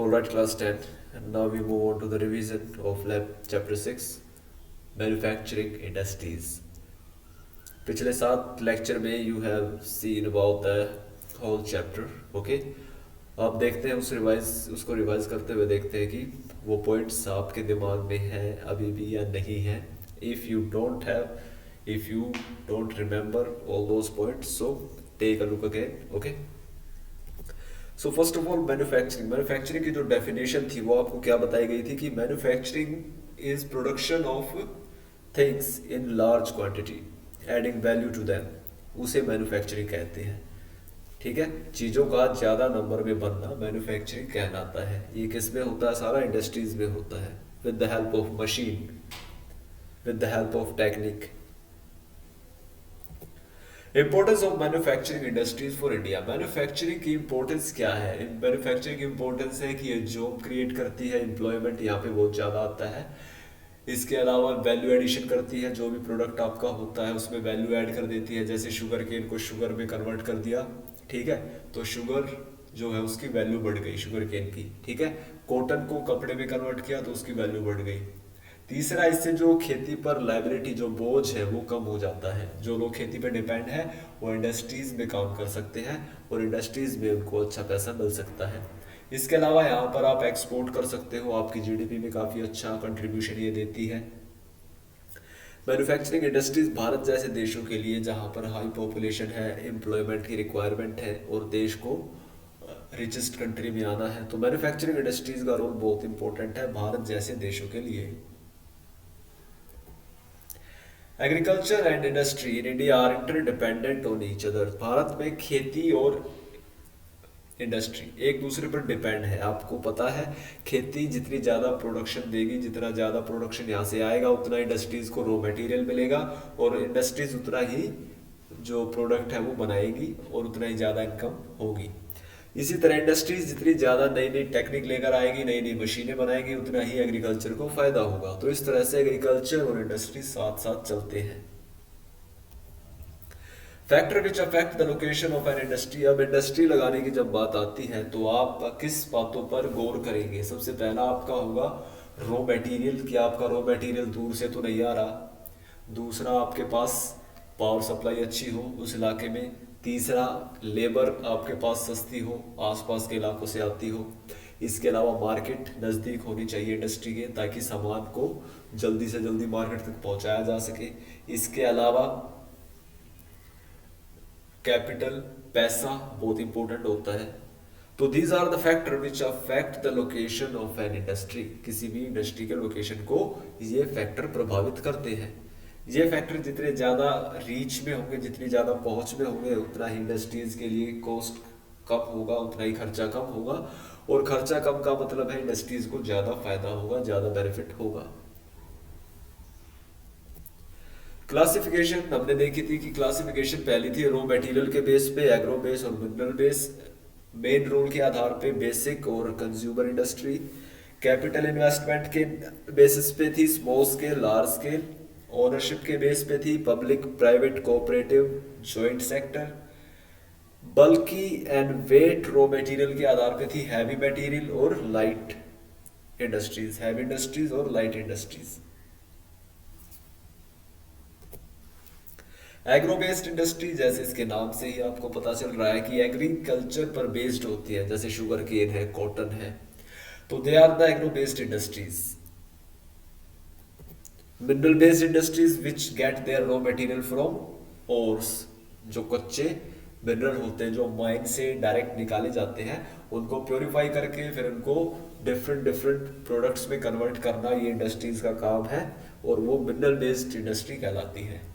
Alright, class 10, and now we move on to the revision of lab chapter 6, manufacturing industries. पिछले 7 lecture में you have seen about the whole chapter, okay. अब देखते हैं उसको revise करते हुए देखते हैं कि वो पॉइंट्स आपके दिमाग में हैं अभी भी या नहीं है। If you don't remember all those points, so take a look again, okay. So first of all manufacturing की जो डेफिनेशन थी वो आपको क्या बताई गई थी कि manufacturing is production of things in large quantity adding value to them, उसे मैन्युफैक्चरिंग कहते हैं। ठीक है, चीज़ों का ज़्यादा नंबर में बनना मैन्युफैक्चरिंग कहलाता है। ये किस में होता है? सारा इंडस्ट्रीज में होता है, with the help of machine, with the help of technique. Importance of manufacturing industries for India. Manufacturing की इंपॉर्टेंस क्या है? मैन्युफैक्चरिंग की इंपॉर्टेंस है कि ये जॉब क्रिएट करती है, एम्प्लॉयमेंट यहाँ पे बहुत ज़्यादा आता है। इसके अलावा वैल्यू एडिशन करती है, जो भी प्रोडक्ट आपका होता है उसमें वैल्यू ऐड कर देती है। जैसे शुगर केन को शुगर में कन्वर्ट कर दिया, ठीक है, तो शुगर जो है उसकी वैल्यू बढ़ गई शुगर केन की। ठीक है, कॉटन को कपड़े में कन्वर्ट किया तो उसकी वैल्यू बढ़ गई। तीसरा, इससे जो खेती पर लाइबिलिटी, जो बोझ है वो कम हो जाता है। जो लोग खेती पर डिपेंड है वो इंडस्ट्रीज में काम कर सकते हैं और इंडस्ट्रीज में उनको अच्छा पैसा मिल सकता है। इसके अलावा यहाँ पर आप एक्सपोर्ट कर सकते हो, आपकी जीडीपी में काफ़ी अच्छा कंट्रीब्यूशन ये देती है। मैन्युफैक्चरिंग इंडस्ट्रीज भारत जैसे देशों के लिए जहाँ पर हाई पॉपुलेशन है, एम्प्लॉयमेंट की रिक्वायरमेंट है और देश को रिचेस्ट कंट्री में आना है, तो मैन्युफैक्चरिंग इंडस्ट्रीज का रोल बहुत इंपॉर्टेंट है भारत जैसे देशों के लिए। Agriculture and industry in India are interdependent on each other. Bharat में खेती और इंडस्ट्री एक दूसरे पर डिपेंड है। आपको पता है, खेती जितनी ज़्यादा प्रोडक्शन देगी, जितना ज़्यादा प्रोडक्शन यहाँ से आएगा उतना इंडस्ट्रीज को रॉ मटेरियल मिलेगा और इंडस्ट्रीज उतना ही जो प्रोडक्ट है वो बनाएगी और उतना ही ज़्यादा इनकम होगी। इसी तरह इंडस्ट्रीज जितनी ज़्यादा नई नई टेक्निक लेकर आएगी, नई नई मशीनें बनाएगी, उतना ही एग्रीकल्चर को फायदा होगा। तो इस तरह से एग्रीकल्चर और इंडस्ट्री साथ साथ चलते हैं। Factor which affect the location of an industry. अब इंडस्ट्री लगाने की जब बात आती है तो आप किस बातों पर गौर करेंगे? सबसे पहला आपका होगा रॉ मटेरियल, कि आपका रॉ मटेरियल दूर से तो नहीं आ रहा। दूसरा, आपके पास पावर सप्लाई अच्छी हो उस इलाके में। तीसरा, लेबर आपके पास सस्ती हो, आसपास के इलाकों से आती हो। इसके अलावा मार्केट नज़दीक होनी चाहिए इंडस्ट्री के, ताकि सामान को जल्दी से जल्दी मार्केट तक पहुंचाया जा सके। इसके अलावा कैपिटल, पैसा बहुत इंपॉर्टेंट होता है। तो these are the factor which affect the location of an industry. किसी भी इंडस्ट्री के लोकेशन को ये फैक्टर प्रभावित करते हैं। ये फैक्टर जितने ज़्यादा रीच में होंगे, जितनी ज़्यादा पहुंच में होंगे, उतना ही इंडस्ट्रीज के लिए कॉस्ट कम होगा, उतना ही खर्चा कम होगा। और खर्चा कम का मतलब है इंडस्ट्रीज को ज़्यादा फायदा होगा, ज़्यादा बेनिफिट होगा। क्लासिफिकेशन हमने देखी थी कि क्लासिफिकेशन पहली थी रॉ मटेरियल के बेस पे, एग्रो बेस और मिनरल बेस। मेन रोल के आधार पे बेसिक और कंज्यूमर इंडस्ट्री। कैपिटल इन्वेस्टमेंट के बेसिस पे थी small scale, large scale. Ownership के बेस पे थी public, private, cooperative, joint sector. बल्कि एंड वेट रॉ मटेरियल के आधार पे थी हैवी मटेरियल और लाइट इंडस्ट्रीज, हैवी इंडस्ट्रीज और light industries. Agro based industry, जैसे इसके नाम से ही आपको पता चल रहा है कि एग्रीकल्चर पर बेस्ड होती है, जैसे शुगर केन है, कॉटन है, तो they are the agro based industries. Mineral based industries which get their raw material from ores, जो कच्चे मिनरल होते हैं जो माइन से डायरेक्ट निकाले जाते हैं, उनको प्योरीफाई करके फिर उनको डिफरेंट डिफरेंट प्रोडक्ट्स में कन्वर्ट करना, ये इंडस्ट्रीज का काम है और वो मिनरल बेस्ड इंडस्ट्री कहलाती है।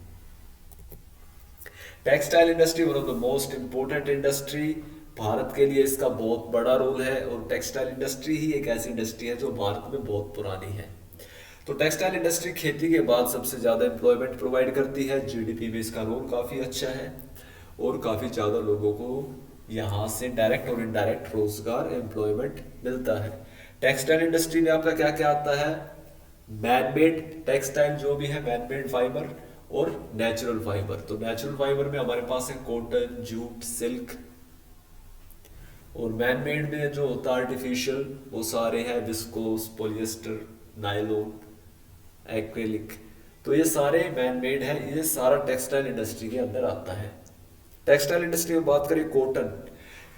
Textile industry one of the most important industry, Bharat के लिए इसका बहुत बड़ा रोल है। और टेक्सटाइल इंडस्ट्री ही एक ऐसी इंडस्ट्री है जो भारत में बहुत पुरानी है। तो टेक्सटाइल इंडस्ट्री खेती के बाद सबसे ज़्यादा एम्प्लॉयमेंट प्रोवाइड करती है। जीडीपी में इसका रोल काफ़ी अच्छा है और काफ़ी ज़्यादा लोगों को यहाँ से डायरेक्ट और इनडायरेक्ट रोजगार, एम्प्लॉयमेंट मिलता है। टेक्सटाइल इंडस्ट्री में आपका क्या क्या आता है? मैनमेड टेक्सटाइल जो भी है, मैनमेड फाइबर और नेचुरल फाइबर। तो नेचुरल फाइबर में हमारे पास है कॉटन, जूट, सिल्क और मैन मेड में जो होता है आर्टिफिशियल, वो सारे हैं विस्कोस, पॉलिएस्टर, नायलॉन, एक्रेलिक। तो ये सारे मैन मेड है, ये सारा टेक्सटाइल इंडस्ट्री के अंदर आता है। टेक्सटाइल इंडस्ट्री में बात करें कॉटन,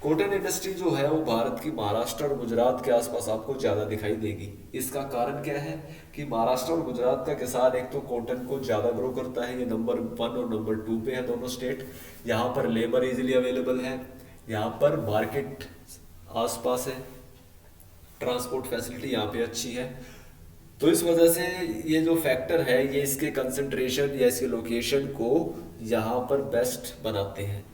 कॉटन इंडस्ट्री जो है वो भारत की महाराष्ट्र और गुजरात के आसपास आपको ज्यादा दिखाई देगी। इसका कारण क्या है कि महाराष्ट्र और गुजरात का किसान एक तो कॉटन को ज्यादा ग्रो करता है, ये नंबर 1 और नंबर 2 पे है दोनों स्टेट। यहाँ पर लेबर इजीली अवेलेबल है, यहाँ पर मार्केट आसपास है, ट्रांसपोर्ट फैसिलिटी यहाँ पे अच्छी है। तो इस वजह से ये जो फैक्टर है ये इसके कंसंट्रेशन या इसके लोकेशन को यहाँ पर बेस्ट बनाते हैं।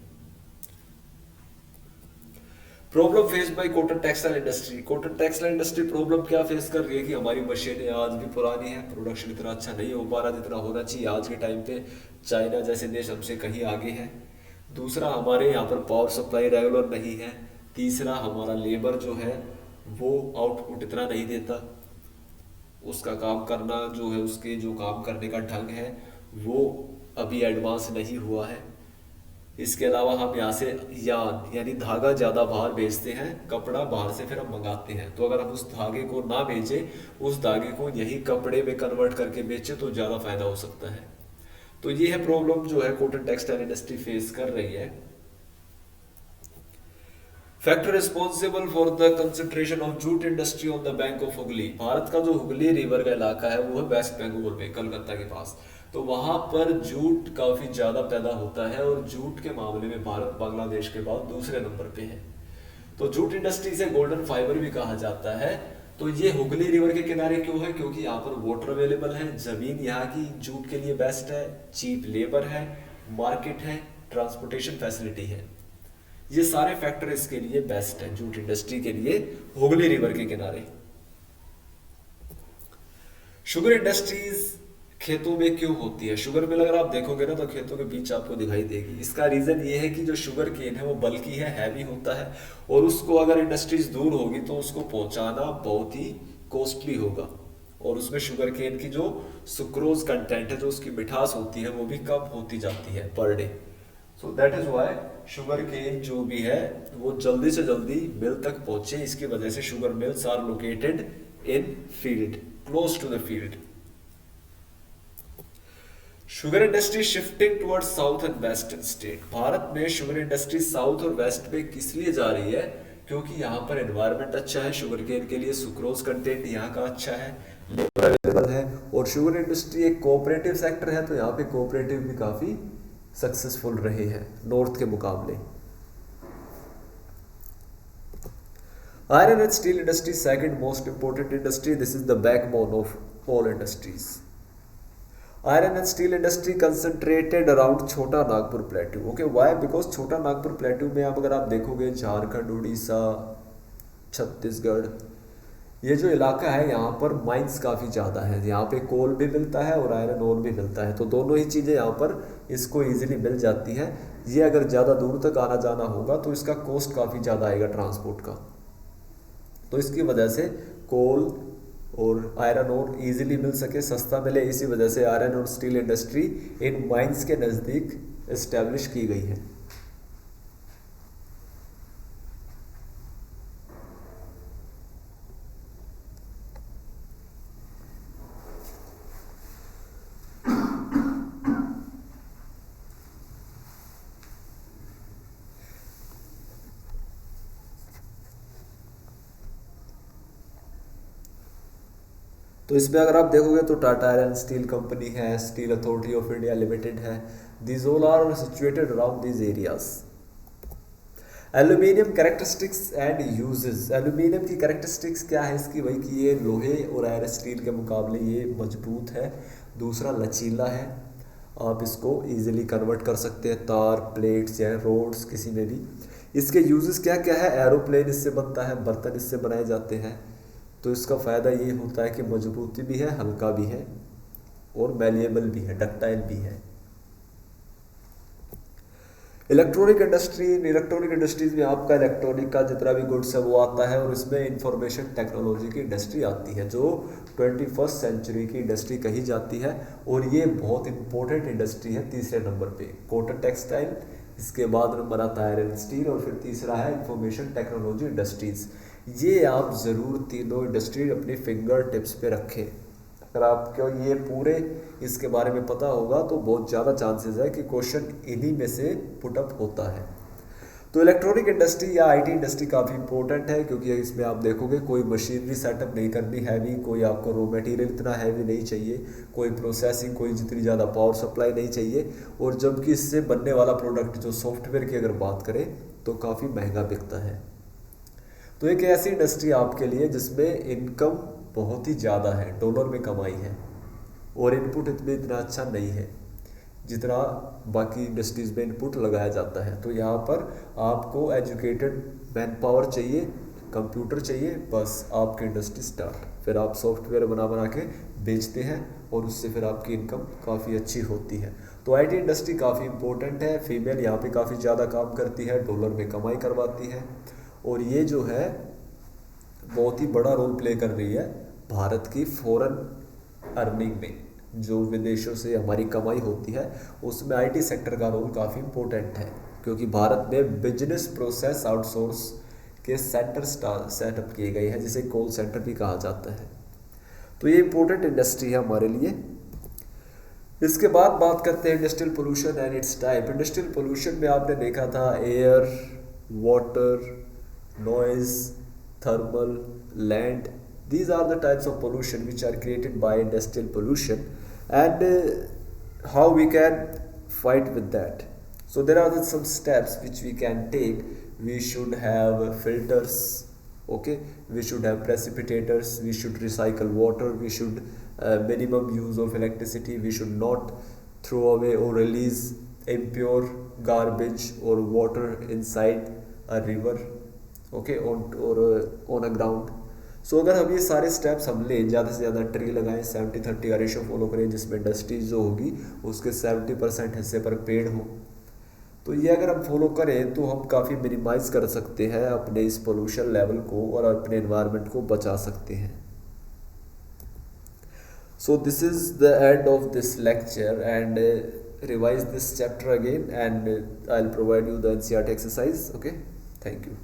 Problem face by cotton textile industry, cotton textile industry problem क्या फेस कर रही है कि हमारी मशीनें आज भी पुरानी है, प्रोडक्शन इतना अच्छा नहीं हो पा रहा जितना होना चाहिए आज के टाइम पे। चाइना जैसे देश हमसे कहीं आगे है। दूसरा, हमारे यहाँ पर पावर सप्लाई रेगुलर नहीं है। तीसरा, हमारा लेबर जो है वो आउटपुट इतना नहीं देता, उसका काम करना जो है, उसके जो काम करने का ढंग है वो अभी एडवांस नहीं हुआ है। इसके अलावा हम यहाँ से यान यानी धागा ज़्यादा बाहर भेजते हैं, कपड़ा बाहर से फिर हम मंगाते हैं। तो अगर हम उस धागे को ना भेजें, उस धागे को यही कपड़े में कन्वर्ट करके बेचें तो ज़्यादा फायदा हो सकता है। तो ये है प्रॉब्लम जो है कॉटन टेक्सटाइल इंडस्ट्री फेस कर रही है। Factor responsible for the concentration of jute industry on the bank of Hooghly, Bharat का जो हुगली रिवर का इलाका है वो है वेस्ट बंगाल में, कलकत्ता के पास। तो वहां पर जूट काफी ज्यादा पैदा होता है और जूट के मामले में भारत बांग्लादेश के बाद दूसरे नंबर पे है। तो जूट इंडस्ट्री से गोल्डन फाइबर भी कहा जाता है। तो ये हुगली रिवर के किनारे क्यों है? क्योंकि यहाँ पर वाटर अवेलेबल है, जमीन यहाँ की जूट के लिए बेस्ट है, चीप लेबर है, मार्केट है, ट्रांसपोर्टेशन फैसिलिटी है। ये सारे फैक्टर इसके लिए बेस्ट है जूट इंडस्ट्री के लिए हुगली रिवर के किनारे। शुगर इंडस्ट्रीज खेतों में क्यों होती है? शुगर मिल अगर आप देखोगे ना तो खेतों के बीच आपको दिखाई देगी। इसका रीजन ये है कि जो शुगर केन है वो बल्कि है, हैवी होता है, और उसको अगर इंडस्ट्रीज दूर होगी तो उसको पहुंचाना बहुत ही कॉस्टली होगा, और उसमें शुगर केन की जो सुक्रोज कंटेंट है, जो उसकी मिठास होती है, वो भी कम होती जाती है per day. So that is why sugar cane जो भी है वो जल्दी से जल्दी मिल तक पहुंचे। इसकी वजह से sugar mills are located in field, close to the field. Sugar industry shifting towards south and western state, Bharat में शुगर इंडस्ट्री साउथ और वेस्ट में किस लिए जा रही है? क्योंकि यहाँ पर एनवायरनमेंट अच्छा है शुगर केन के लिए, सुक्रोज कंटेंट यहाँ का अच्छा है, लेबर अवेलेबल है, और शुगर इंडस्ट्री एक कोऑपरेटिव सेक्टर है, तो यहाँ पे कोऑपरेटिव भी काफी सक्सेसफुल रहे हैं नॉर्थ के मुकाबले। Iron and steel industry second most important industry, this is the backbone of all industries. Iron and steel industry concentrated around Chota Nagpur plateau. Okay, why? Because Chota Nagpur plateau में अगर आप देखोगे झारखंड, उड़ीसा, छत्तीसगढ़, ये जो इलाका है यहाँ पर माइंस काफ़ी ज़्यादा है। यहाँ पे कोल भी मिलता है और आयरन ओर भी मिलता है, तो दोनों ही चीज़ें यहाँ पर इसको इजीली मिल जाती हैं। ये अगर ज़्यादा दूर तक आना जाना होगा तो इसका कॉस्ट काफ़ी ज़्यादा आएगा ट्रांसपोर्ट का। तो इसकी वजह से कोल और आयरन ओर इजीली मिल सके, सस्ता मिले, इसी वजह से आयरन और स्टील इंडस्ट्री इन माइंस के नज़दीक इस्टेब्लिश की गई है। तो इसमें अगर आप देखोगे तो टाटा आयरन स्टील कंपनी है, steel authority of India limited है, these all are situated around these areas. Aluminium characteristics and uses, aluminium की कैरेक्टरिस्टिक्स क्या है इसकी? वही कि ये लोहे और आयरन स्टील के मुकाबले ये मजबूत है, दूसरा लचीला है, आप इसको इजीली कन्वर्ट कर सकते हैं तार, प्लेट्स या रोड्स किसी में भी। इसके यूजेस क्या क्या है? एरोप्लेन इससे बनता है, बर्तन इससे बनाए जाते हैं। तो इसका फ़ायदा ये होता है कि मजबूती भी है, हल्का भी है, और मैलिएबल भी है, डक्टाइल भी है। इलेक्ट्रॉनिक इंडस्ट्री, इलेक्ट्रॉनिक इंडस्ट्रीज में आपका इलेक्ट्रॉनिक का जितना भी गुड्स है वो आता है, और इसमें इंफॉर्मेशन टेक्नोलॉजी की इंडस्ट्री आती है जो 21st सेंचुरी की इंडस्ट्री कही जाती है, और ये बहुत इंपॉर्टेंट इंडस्ट्री है तीसरे नंबर पे। कॉटन टेक्सटाइल, इसके बाद नंबर आता है आयरन स्टील, और फिर तीसरा है इंफॉर्मेशन टेक्नोलॉजी इंडस्ट्रीज। ये आप ज़रूर तीनों इंडस्ट्री अपनी फिंगर टिप्स पे रखें। अगर आपको ये पूरे इसके बारे में पता होगा तो बहुत ज़्यादा चांसेस है कि क्वेश्चन इन्हीं में से पुटअप होता है। तो इलेक्ट्रॉनिक इंडस्ट्री या आईटी इंडस्ट्री काफ़ी इंपॉर्टेंट है, क्योंकि इसमें आप देखोगे कोई मशीनरी सेटअप नहीं करनी हैवी, कोई आपको रॉ मटेरियल इतना हैवी नहीं चाहिए, कोई प्रोसेसिंग, कोई जितनी ज़्यादा पावर सप्लाई नहीं चाहिए, और जबकि इससे बनने वाला प्रोडक्ट जो सॉफ्टवेयर की अगर बात करें तो काफ़ी महंगा बिकता है। तो एक ऐसी इंडस्ट्री आपके लिए जिसमें इनकम बहुत ही ज़्यादा है, डॉलर में कमाई है, और इनपुट इतना अच्छा नहीं है जितना बाकी इंडस्ट्रीज़ में इनपुट लगाया जाता है। तो यहाँ पर आपको एजुकेटेड मैन पावर चाहिए, कंप्यूटर चाहिए, बस आपकी इंडस्ट्री स्टार्ट। फिर आप सॉफ्टवेयर बना बना के बेचते हैं और उससे फिर आपकी इनकम काफ़ी अच्छी होती है। तो आईटी इंडस्ट्री काफ़ी इंपॉर्टेंट है, फीमेल यहाँ पे काफ़ी ज़्यादा काम करती है, डॉलर में कमाई करवाती है, और ये जो है बहुत ही बड़ा रोल प्ले कर रही है भारत की फॉरेन अर्निंग में। जो विदेशों से हमारी कमाई होती है उसमें आईटी सेक्टर का रोल काफ़ी इम्पोर्टेंट है, क्योंकि भारत में बिजनेस प्रोसेस आउटसोर्स के सेंटर सेटअप किए गए हैं, जिसे कॉल सेंटर भी कहा जाता है। तो ये इम्पोर्टेंट इंडस्ट्री है हमारे लिए। इसके बाद बात करते हैं industrial pollution and it's type. Industrial pollution में आपने देखा था air, water, noise, thermal, land. These are the types of pollution which are created by industrial pollution, and how we can fight with that. So there are some steps which we can take. We should have filters, okay, we should have precipitators, we should recycle water, we should minimum use of electricity, we should not throw away or release impure garbage or water inside a river, okay, on a ground. So अगर हम ये सारे steps हम लें, ज़्यादा से ज़्यादा tree लगाएं, 70-30 का रेशो फॉलो करें, जिसमें इंडस्ट्रीज जो होगी उसके 70% हिस्से पर पेड़ हो, तो ये अगर हम फॉलो करें तो हम काफ़ी मिनिमाइज कर सकते हैं अपने इस पोल्यूशन लेवल को और अपने एनवायरनमेंट को बचा सकते हैं। So this is the end of this lecture, and revise this chapter again, and I'll provide you the NCERT exercise. Okay, thank you.